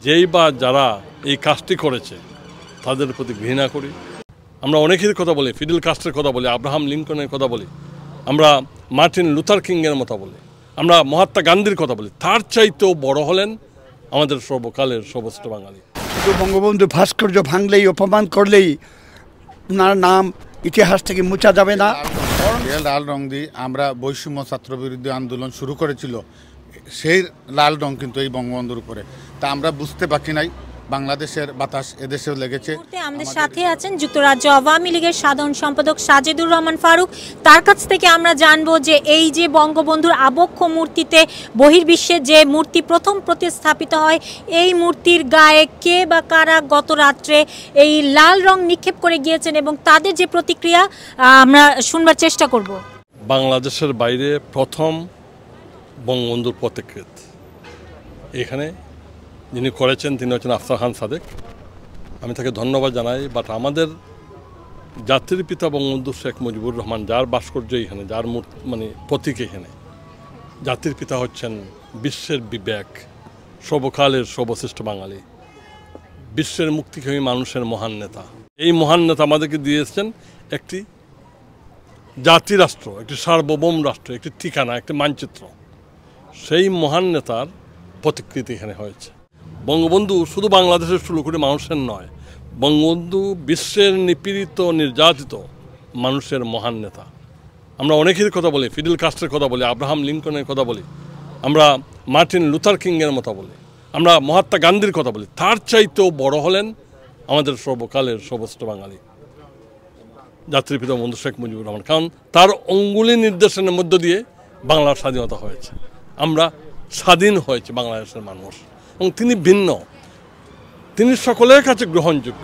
যেই বা যারা এই কাজটি করেছে তাদের প্রতি ঘৃণা করি। আমরা অনেকের কথা বলি, ফিডেল কাস্ট্রোর কথা বলি, আব্রাহাম লিঙ্কনের কথা বলি, আমরা মার্টিন লুথার কিংয়ের মতো বলি, আমরা মহাত্মা গান্ধীর কথা বলি। তার চাইতেও বড় হলেন আমাদের সর্বকালের সর্বশ্রেষ্ঠ বাঙালি। শুধু বঙ্গবন্ধু ভাস্কর্য ভাঙলেই, অপমান করলেই ওনার নাম ইতিহাস থেকে মুছা যাবে না। লাল রং দিয়ে আমরা বৈষম্য ছাত্র বিরোধী আন্দোলন শুরু করেছিল, সেই লাল রং কিন্তু এই বঙ্গবন্ধুর উপরে। তা আমরা বুঝতে বাকি নাই, বাংলাদেশের বাতাস এদেশেও লেগেছে। আমাদের সাথে আছেন যুক্তরাজ্য আওয়ামী লীগের সাধারণ সম্পাদক সাজেদুর রহমান ফারুক। তার কাছ থেকে আমরা জানবো যে এই যে বঙ্গবন্ধুর আবক্ষ মূর্তিতে বহির্বিশ্বে যে মূর্তি প্রথম প্রতিস্থাপিত হয়, এই মূর্তির গায়ে কে বা কারা গত রাত্রে এই লাল রং নিক্ষেপ করে গিয়েছেন এবং তাদের যে প্রতিক্রিয়া আমরা শুনবার চেষ্টা করব। বাংলাদেশের বাইরে প্রথম বঙ্গবন্ধুর পথিকৃৎ এখানে যিনি করেছেন তিনি হচ্ছেন আফসার খান সাদেক। আমি তাকে ধন্যবাদ জানাই। বাট আমাদের জাতির পিতা বঙ্গবন্ধু শেখ মুজিবুর রহমান, যার ভাস্কর্য এখানে, যার প্রতীক এখানে, জাতির পিতা হচ্ছেন বিশ্বের বিবেক, সর্বকালের সর্বশ্রেষ্ঠ বাঙালি, বিশ্বের মুক্তিকামী মানুষের মহান নেতা। এই মহান নেতা আমাদেরকে দিয়েছেন একটি জাতিরাষ্ট্র, একটি সার্বভৌম রাষ্ট্র, একটি ঠিকানা, একটি মানচিত্র। সেই মহান নেতার প্রতিকৃতি এখানে হয়েছে। বঙ্গবন্ধু শুধু বাংলাদেশের 16 কোটি মানুষের নয়, বঙ্গবন্ধু বিশ্বের নিপীড়িত নির্যাতিত মানুষের মহান নেতা। আমরা অনেকের কথা বলি, ফিডেল কাস্ট্রোর কথা বলি, আব্রাহাম লিঙ্কনের কথা বলি, আমরা মার্টিন লুথার কিংয়ের মতো বলি, আমরা মহাত্মা গান্ধীর কথা বলি। তার চাইতেও বড় হলেন আমাদের সর্বকালের সর্বশ্রেষ্ঠ বাঙালি, জাতির পিতা বঙ্গবন্ধু শেখ মুজিবুর রহমান। কারণ তার অঙ্গুলি নির্দেশনের মধ্য দিয়ে বাংলার স্বাধীনতা হয়েছে, আমরা স্বাধীন হয়েছে বাংলাদেশের মানুষ। এবং তিনি ভিন্ন, তিনি সকলের কাছে গ্রহণযোগ্য।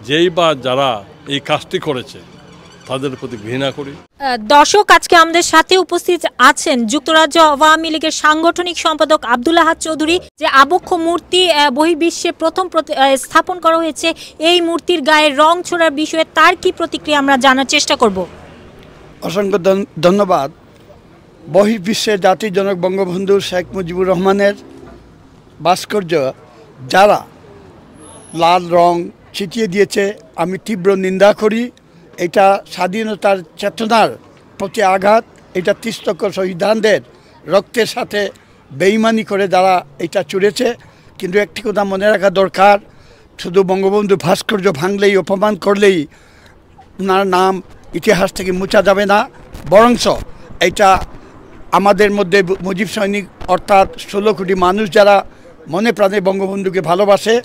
যেই বা যারা এই কাজটি করেছে তাদের প্রতি ঘৃণা করি। দর্শক, আজকে আমাদের সাথে উপস্থিত আছেন যুক্তরাজ্য আওয়ামী লীগের সাংগঠনিক সম্পাদক আব্দুল আহাদ চৌধুরী। যে আবক্ষ মূর্তি বহির্বিশ্বে প্রথম স্থাপন করা হয়েছে, এই মূর্তির গায়ে রং ছোড়ার বিষয়ে তার কি প্রতিক্রিয়া আমরা জানার চেষ্টা করব। অসংখ্য ধন্যবাদ। বহির্বিশ্বের জাতির জনক বঙ্গবন্ধু শেখ মুজিবুর রহমানের ভাস্কর্য যারা লাল রং ছিটিয়ে দিয়েছে, আমি তীব্র নিন্দা করি। এটা স্বাধীনতার চেতনার প্রতি আঘাত। এটা 30 লক্ষ শহীদদের রক্তের সাথে বেইমানি করে যারা এটা চুরেছে। কিন্তু একটি কথা মনে রাখা দরকার, শুধু বঙ্গবন্ধু ভাস্কর্য ভাঙলেই, অপমান করলেই ওনার নাম ইতিহাস থেকে মুছা যাবে না। বরঞ্চ এটা আমাদের মধ্যে মুজিব সৈনিক অর্থাৎ 16 কোটি মানুষ যারা মনে প্রাণে বঙ্গবন্ধুকে ভালোবাসে,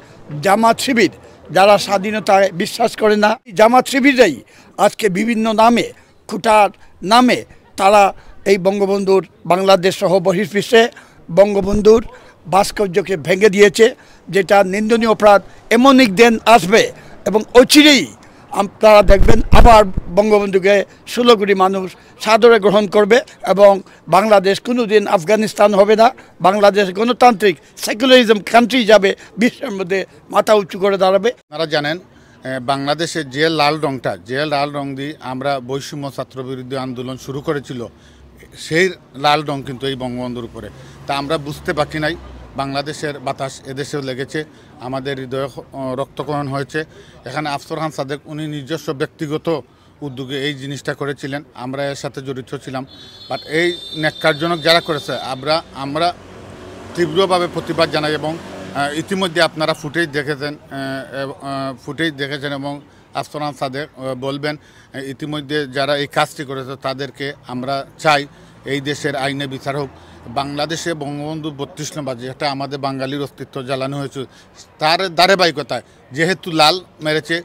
জামাত শিবির যারা স্বাধীনতায় বিশ্বাস করে না, জামাত শিবিররাই আজকে বিভিন্ন নামে, খুঁটার নামে তারা এই বঙ্গবন্ধুর বাংলাদেশ সহ বহির্বিশ্বে বঙ্গবন্ধুর ভাস্কর্যকে ভেঙে দিয়েছে, যেটা নিন্দনীয় অপরাধ। এমন এক দিন আসবে এবং অচিরেই আপনারা দেখবেন আবার বঙ্গবন্ধুকে 16 কোটি মানুষ সাদরে গ্রহণ করবে এবং বাংলাদেশ কোনোদিন আফগানিস্তান হবে না। বাংলাদেশ গণতান্ত্রিক সেকুলারিজম কান্ট্রি যাবে, বিশ্বের মধ্যে মাথা উঁচু করে দাঁড়াবে। আপনারা জানেন বাংলাদেশের যে লাল রং দিয়ে আমরা বৈষম্য ছাত্র বিরোধী আন্দোলন শুরু করেছিল, সেই লাল রং কিন্তু এই বঙ্গবন্ধুর উপরে। তা আমরা বুঝতে বাকি নাই, বাংলাদেশের বাতাস এদেশেও লেগেছে, আমাদের হৃদয়ে রক্তক্ষরণ হয়েছে। এখানে আফসার খান সাদেক উনি নিজস্ব ব্যক্তিগত উদ্যোগে এই জিনিসটা করেছিলেন, আমরা এর সাথে জড়িত ছিলাম। বাট এই ন্যাক্কারজনক যারা করেছে আমরা তীব্রভাবে প্রতিবাদ জানাই। এবং ইতিমধ্যে আপনারা ফুটেজ দেখেছেন এবং আফসার খান সাদেক বলবেন, ইতিমধ্যে যারা এই কাজটি করেছে তাদেরকে আমরা চাই এই দেশের আইনে বিচার হোক। বাংলাদেশে বঙ্গবন্ধু 32 নম্বর যেটা আমাদের বাঙালির অস্তিত্ব জ্বালানো হয়েছে, তার ধারাবাহিকতায় যেহেতু লাল মেরেছে,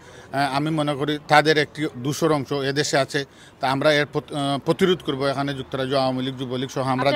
আমি মনে করি তাদের একটি দূষর অংশ এদেশে আছে। তা আমরা এর প্রতিরোধ করব। এখানে যুক্তরাজ্য আওয়ামী লীগ, যুবলীগ সহ আমরা